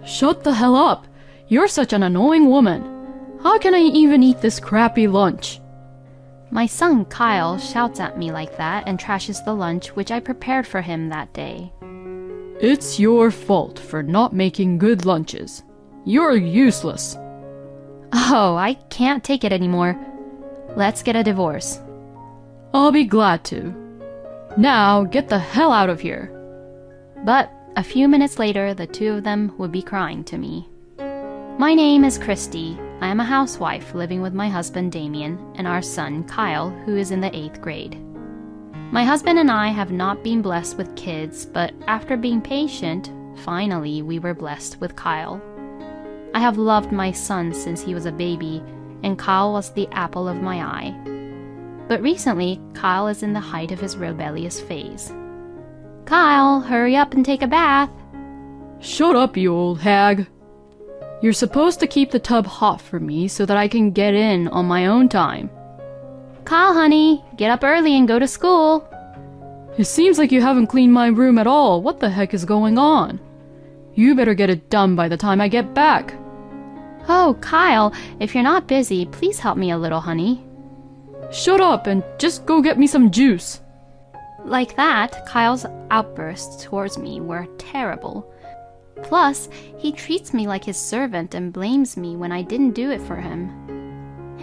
Shut the hell up! You're such an annoying woman. How can I even eat this crappy lunch? My son Kyle shouts at me like that and trashes the lunch which I prepared for him that day. It's your fault for not making good lunches. You're useless. Oh, I can't take it anymore. Let's get a divorce. I'll be glad to. Now, get the hell out of here. But a few minutes later, the two of them would be crying to me. My name is Christy. I am a housewife living with my husband Damien and our son Kyle, who is in the 8th grade. My husband and I have not been blessed with kids, but after being patient, finally we were blessed with Kyle. I have loved my son since he was a baby, and Kyle was the apple of my eye. But recently, Kyle is in the height of his rebellious phase. Kyle, hurry up and take a bath. Shut up, you old hag. You're supposed to keep the tub hot for me so that I can get in on my own time. Kyle, honey, get up early and go to school. It seems like you haven't cleaned my room at all. What the heck is going on? You better get it done by the time I get back. Oh, Kyle, if you're not busy, please help me a little, honey. Shut up and just go get me some juice. Like that, Kyle's outbursts towards me were terrible. Plus, he treats me like his servant and blames me when I didn't do it for him.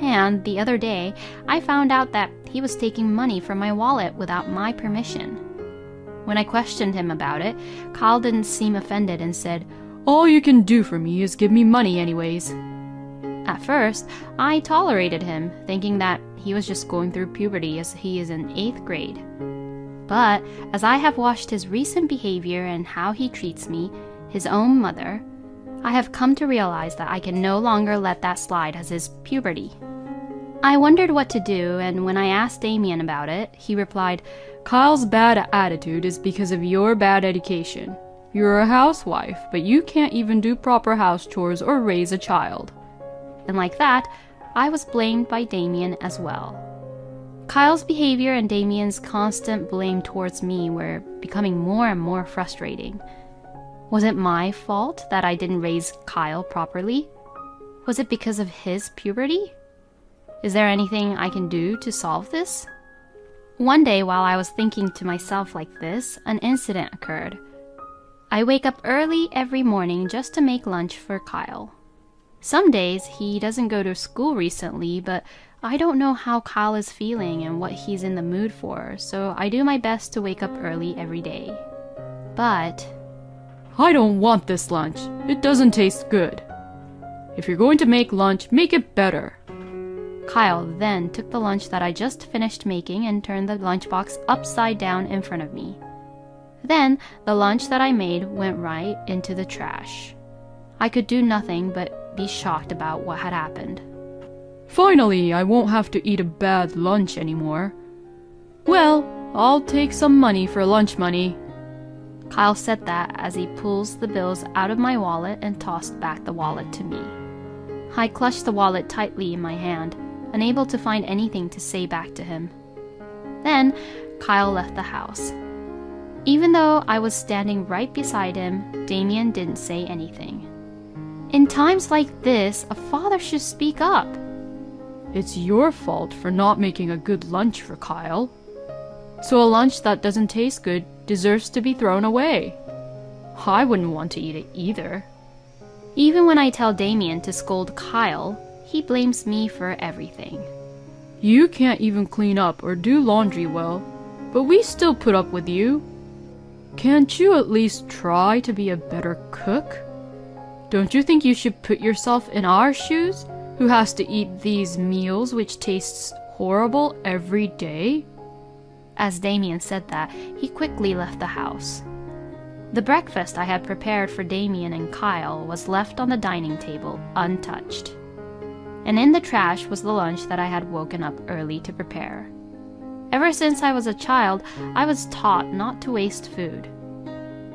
And the other day, I found out that he was taking money from my wallet without my permission. When I questioned him about it, Kyle didn't seem offended and said, "All you can do for me is give me money anyways." At first, I tolerated him, thinking that he was just going through puberty as he is in 8th grade. But as I have watched his recent behavior and how he treats me, his own mother, I have come to realize that I can no longer let that slide as his puberty. I wondered what to do, and when I asked Damien about it, he replied, "Kyle's bad attitude is because of your bad education. You're a housewife, but you can't even do proper house chores or raise a child." And like that, I was blamed by Damien as well. Kyle's behavior and Damien's constant blame towards me were becoming more and more frustrating. Was it my fault that I didn't raise Kyle properly? Was it because of his puberty? Is there anything I can do to solve this? One day while I was thinking to myself like this, an incident occurred. I wake up early every morning just to make lunch for Kyle. Some days he doesn't go to school recently, but I don't know how Kyle is feeling and what he's in the mood for, so I do my best to wake up early every day. But I don't want this lunch. It doesn't taste good. If you're going to make lunch, make it better. Kyle then took the lunch that I just finished making and turned the lunchbox upside down in front of me. Then the lunch that I made went right into the trash. I could do nothing but be shocked about what had happened. Finally, I won't have to eat a bad lunch anymore. Well, I'll take some money for lunch money. Kyle said that as he pulls the bills out of my wallet and tossed back the wallet to me. I clutched the wallet tightly in my hand, unable to find anything to say back to him. Then, Kyle left the house. Even though I was standing right beside him, Damien didn't say anything. In times like this, a father should speak up. It's your fault for not making a good lunch for Kyle. So a lunch that doesn't taste good deserves to be thrown away. I wouldn't want to eat it either. Even when I tell Damien to scold Kyle, he blames me for everything. You can't even clean up or do laundry well, but we still put up with you. Can't you at least try to be a better cook? Don't you think you should put yourself in our shoes, who has to eat these meals which tastes horrible every day? As Damien said that, he quickly left the house. The breakfast I had prepared for Damien and Kyle was left on the dining table, untouched. And in the trash was the lunch that I had woken up early to prepare. Ever since I was a child, I was taught not to waste food.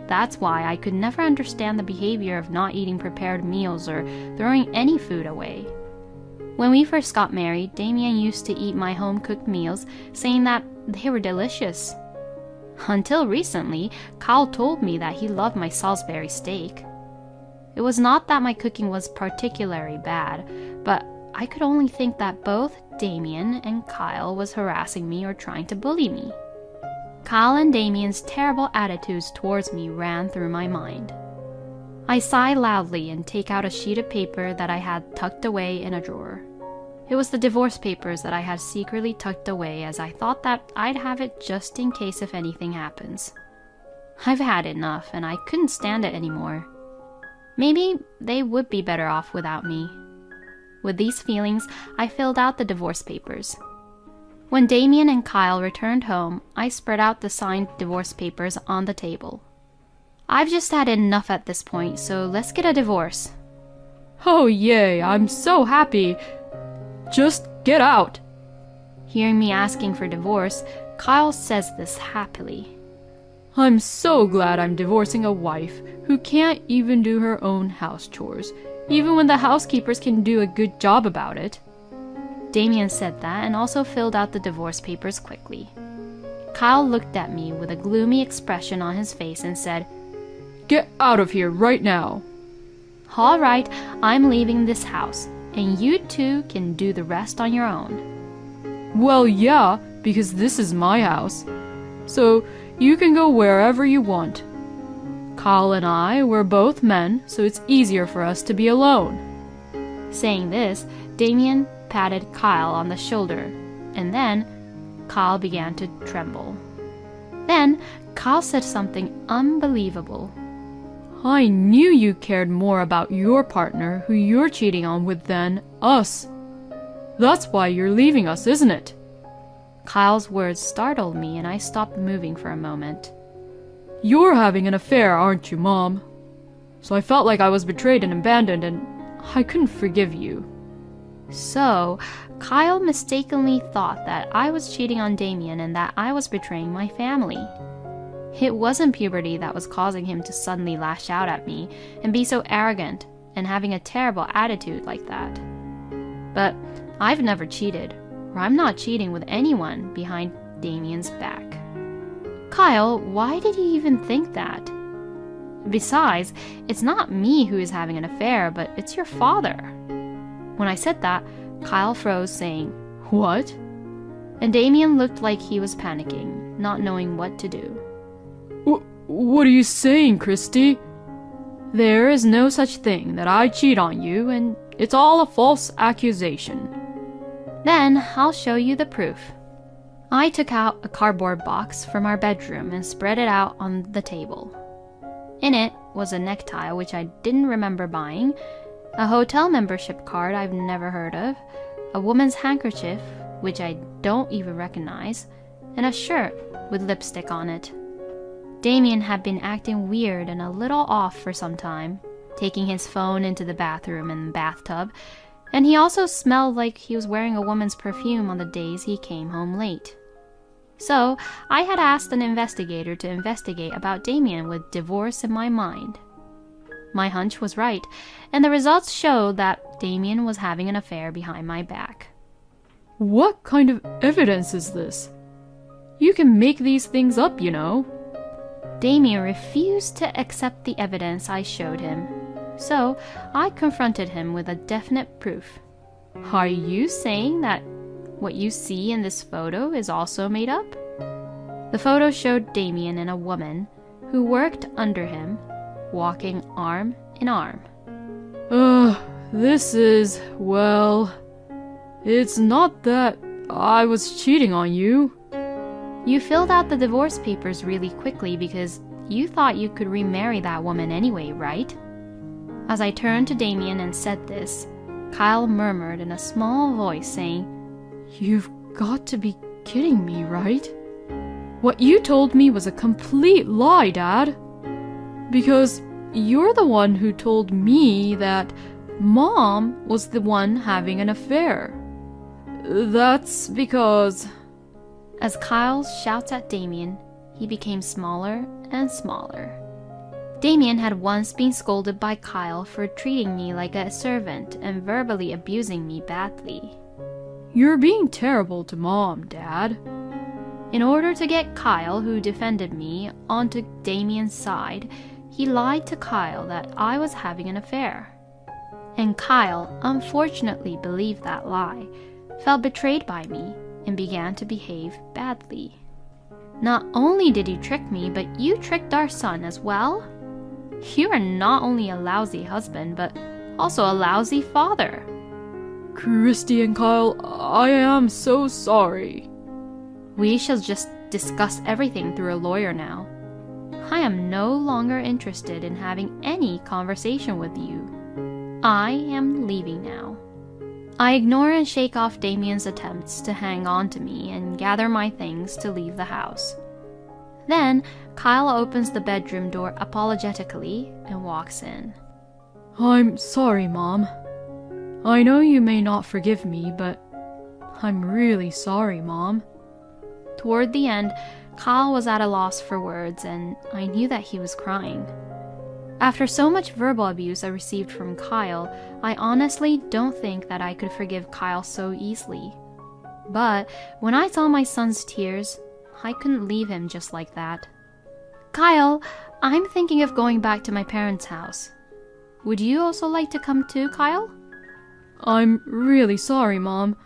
That's why I could never understand the behavior of not eating prepared meals or throwing any food away. When we first got married, Damien used to eat my home-cooked meals, saying that they were delicious. Until recently, Kyle told me that he loved my Salisbury steak. It was not that my cooking was particularly bad, but I could only think that both Damien and Kyle was harassing me or trying to bully me. Kyle and Damien's terrible attitudes towards me ran through my mind. I sigh loudly and take out a sheet of paper that I had tucked away in a drawer. It was the divorce papers that I had secretly tucked away, as I thought that I'd have it just in case if anything happens. I've had enough and I couldn't stand it anymore. Maybe they would be better off without me. With these feelings, I filled out the divorce papers. When Damien and Kyle returned home, I spread out the signed divorce papers on the table. I've just had enough at this point, so let's get a divorce. Oh yay, I'm so happy. Just get out. Hearing me asking for divorce, Kyle says this happily. I'm so glad I'm divorcing a wife who can't even do her own house chores, even when the housekeepers can do a good job about it. Damien said that and also filled out the divorce papers quickly. Kyle looked at me with a gloomy expression on his face and said, Get out of here right now. All right, I'm leaving this house, and you two can do the rest on your own. Well, yeah, because this is my house. So you can go wherever you want. Kyle and I were both men, so it's easier for us to be alone. Saying this, Damien patted Kyle on the shoulder, and then Kyle began to tremble. Then Kyle said something unbelievable. I knew you cared more about your partner who you're cheating on with than us. That's why you're leaving us, isn't it? Kyle's words startled me and I stopped moving for a moment. You're having an affair, aren't you, Mom? So I felt like I was betrayed and abandoned and I couldn't forgive you. So, Kyle mistakenly thought that I was cheating on Damien and that I was betraying my family. It wasn't puberty that was causing him to suddenly lash out at me and be so arrogant and having a terrible attitude like that. But I've never cheated, or I'm not cheating with anyone behind Damien's back. Kyle, why did you even think that? Besides, it's not me who is having an affair, but it's your father. When I said that, Kyle froze, saying, What? And Damien looked like he was panicking, not knowing what to do. What are you saying, Christy? There is no such thing that I cheat on you, and it's all a false accusation. Then I'll show you the proof. I took out a cardboard box from our bedroom and spread it out on the table. In it was a necktie which I didn't remember buying, a hotel membership card I've never heard of, a woman's handkerchief which I don't even recognize, and a shirt with lipstick on it. Damien had been acting weird and a little off for some time, taking his phone into the bathroom and bathtub, and he also smelled like he was wearing a woman's perfume on the days he came home late. So, I had asked an investigator to investigate about Damien with divorce in my mind. My hunch was right, and the results showed that Damien was having an affair behind my back. What kind of evidence is this? You can make these things up, you know. Damien refused to accept the evidence I showed him, so I confronted him with a definite proof. Are you saying that what you see in this photo is also made up? The photo showed Damien and a woman who worked under him, walking arm in arm. This is, well, it's not that I was cheating on you. You filled out the divorce papers really quickly because you thought you could remarry that woman anyway, right? As I turned to Damien and said this, Kyle murmured in a small voice saying, You've got to be kidding me, right? What you told me was a complete lie, Dad. Because you're the one who told me that Mom was the one having an affair. That's because... As Kyle shouts at Damien, he became smaller and smaller. Damien had once been scolded by Kyle for treating me like a servant and verbally abusing me badly. You're being terrible to Mom, Dad. In order to get Kyle, who defended me, onto Damien's side, he lied to Kyle that I was having an affair. And Kyle unfortunately believed that lie, felt betrayed by me, and began to behave badly. Not only did you trick me, but you tricked our son as well. You are not only a lousy husband, but also a lousy father. Christy and Kyle, I am so sorry. We shall just discuss everything through a lawyer now. I am no longer interested in having any conversation with you. I am leaving now. I ignore and shake off Damien's attempts to hang on to me and gather my things to leave the house. Then, Kyle opens the bedroom door apologetically and walks in. I'm sorry, Mom. I know you may not forgive me, but I'm really sorry, Mom. Toward the end, Kyle was at a loss for words, and I knew that he was crying. After so much verbal abuse I received from Kyle, I honestly don't think that I could forgive Kyle so easily. But when I saw my son's tears, I couldn't leave him just like that. Kyle, I'm thinking of going back to my parents' house. Would you also like to come too, Kyle? I'm really sorry, Mom.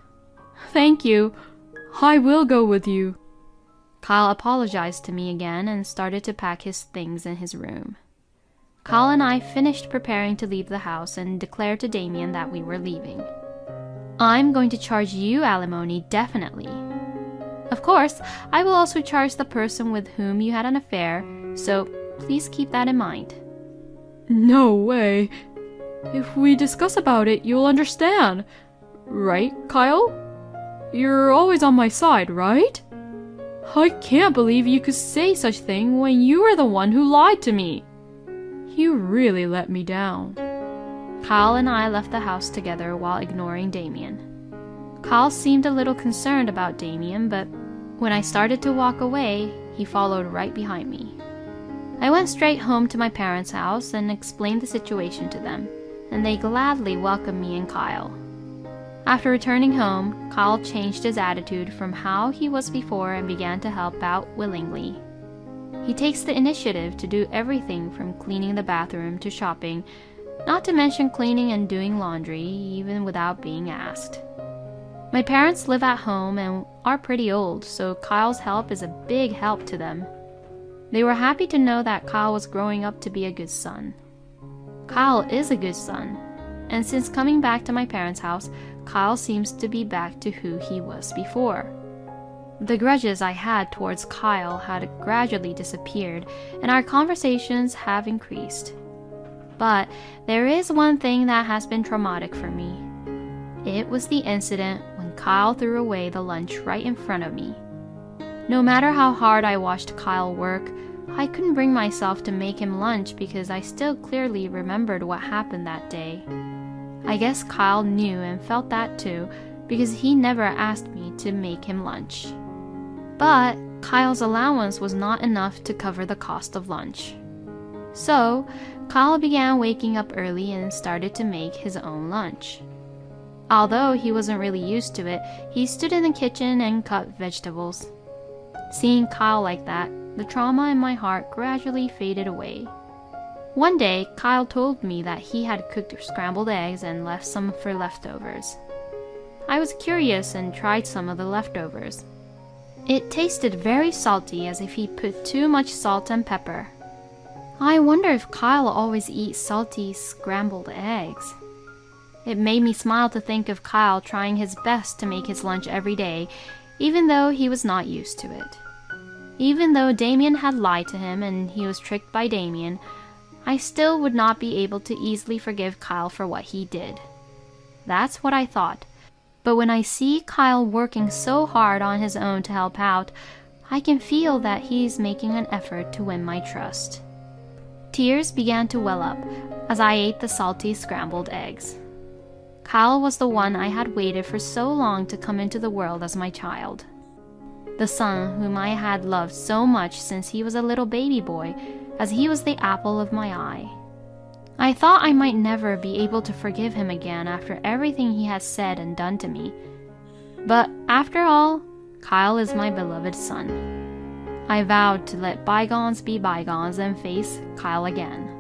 Thank you. I will go with you. Kyle apologized to me again and started to pack his things in his room. Kyle and I finished preparing to leave the house and declared to Damien that we were leaving. I'm going to charge you alimony, definitely. Of course, I will also charge the person with whom you had an affair, so please keep that in mind. No way. If we discuss about it, you'll understand. Right, Kyle? You're always on my side, right? I can't believe you could say such thing when you were the one who lied to me. You really let me down. Kyle and I left the house together while ignoring Damien. Kyle seemed a little concerned about Damien, but when I started to walk away, he followed right behind me. I went straight home to my parents' house and explained the situation to them, and they gladly welcomed me and Kyle. After returning home, Kyle changed his attitude from how he was before and began to help out willingly. He takes the initiative to do everything from cleaning the bathroom to shopping, not to mention cleaning and doing laundry, even without being asked. My parents live at home and are pretty old, so Kyle's help is a big help to them. They were happy to know that Kyle was growing up to be a good son. Kyle is a good son, and since coming back to my parents' house, Kyle seems to be back to who he was before. The grudges I had towards Kyle had gradually disappeared, and our conversations have increased. But there is one thing that has been traumatic for me. It was the incident when Kyle threw away the lunch right in front of me. No matter how hard I watched Kyle work, I couldn't bring myself to make him lunch because I still clearly remembered what happened that day. I guess Kyle knew and felt that too, because he never asked me to make him lunch. But Kyle's allowance was not enough to cover the cost of lunch. So, Kyle began waking up early and started to make his own lunch. Although he wasn't really used to it, he stood in the kitchen and cut vegetables. Seeing Kyle like that, the trauma in my heart gradually faded away. One day, Kyle told me that he had cooked scrambled eggs and left some for leftovers. I was curious and tried some of the leftovers. It tasted very salty, as if he put too much salt and pepper. I wonder if Kyle always eats salty scrambled eggs. It made me smile to think of Kyle trying his best to make his lunch every day, even though he was not used to it. Even though Damien had lied to him and he was tricked by Damien, I still would not be able to easily forgive Kyle for what he did. That's what I thought. But when I see Kyle working so hard on his own to help out, I can feel that he's making an effort to win my trust. Tears began to well up as I ate the salty scrambled eggs. Kyle was the one I had waited for so long to come into the world as my child. The son whom I had loved so much since he was a little baby boy, as he was the apple of my eye. I thought I might never be able to forgive him again after everything he had said and done to me. But after all, Kyle is my beloved son. I vowed to let bygones be bygones and face Kyle again.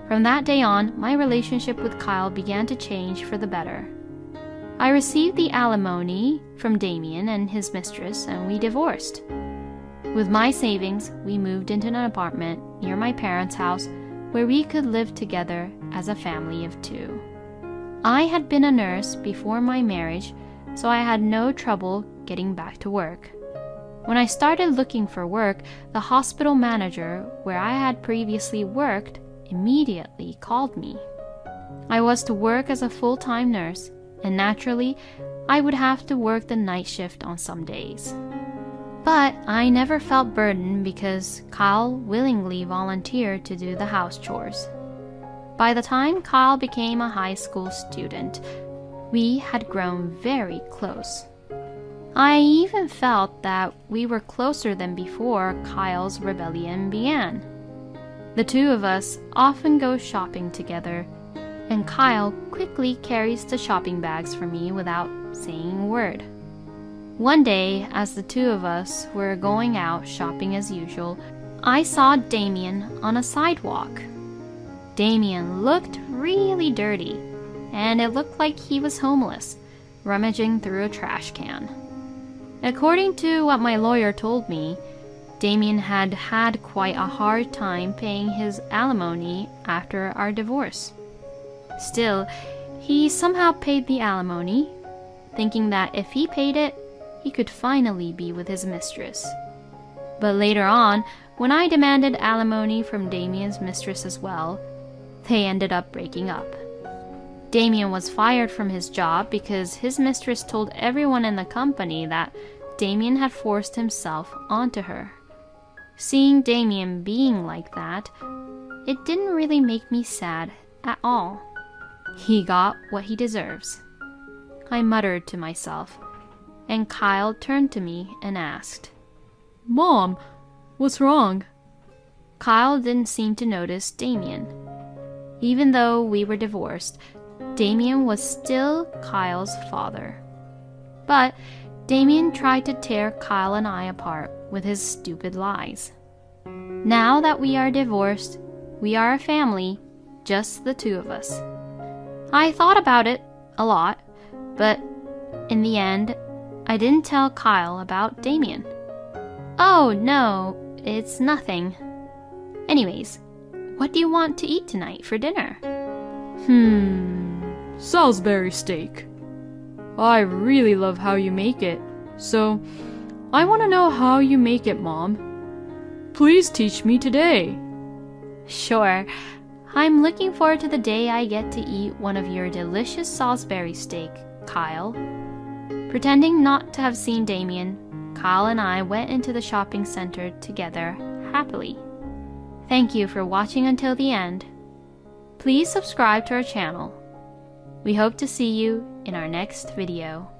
From that day on, my relationship with Kyle began to change for the better. I received the alimony from Damien and his mistress, and we divorced. With my savings, we moved into an apartment near my parents' house where we could live together as a family of 2. I had been a nurse before my marriage, so I had no trouble getting back to work. When I started looking for work, the hospital manager where I had previously worked immediately called me. I was to work as a full-time nurse, and naturally, I would have to work the night shift on some days. But I never felt burdened because Kyle willingly volunteered to do the house chores. By the time Kyle became a high school student, we had grown very close. I even felt that we were closer than before Kyle's rebellion began. The 2 of us often go shopping together, and Kyle quickly carries the shopping bags for me without saying a word. One day, as the 2 of us were going out shopping as usual, I saw Damien on a sidewalk. Damien looked really dirty, and it looked like he was homeless, rummaging through a trash can. According to what my lawyer told me, Damien had had quite a hard time paying his alimony after our divorce. Still, he somehow paid the alimony, thinking that if he paid it, he could finally be with his mistress. But later on, when I demanded alimony from Damien's mistress as well, they ended up breaking up. Damien was fired from his job because his mistress told everyone in the company that Damien had forced himself onto her. Seeing Damien being like that, it didn't really make me sad at all. He got what he deserves. I muttered to myself, and Kyle turned to me and asked, Mom, what's wrong? Kyle didn't seem to notice Damien. Even though we were divorced, Damien was still Kyle's father. But Damien tried to tear Kyle and I apart with his stupid lies. Now that we are divorced, we are a family, just the 2 of us. I thought about it a lot, but in the end, I didn't tell Kyle about Damien. Oh, no, it's nothing. Anyways, what do you want to eat tonight for dinner? Salisbury steak. I really love how you make it, so I want to know how you make it, Mom. Please teach me today. Sure. I'm looking forward to the day I get to eat one of your delicious Salisbury steak, Kyle. Pretending not to have seen Damien, Kyle and I went into the shopping center together happily. Thank you for watching until the end. Please subscribe to our channel. We hope to see you in our next video.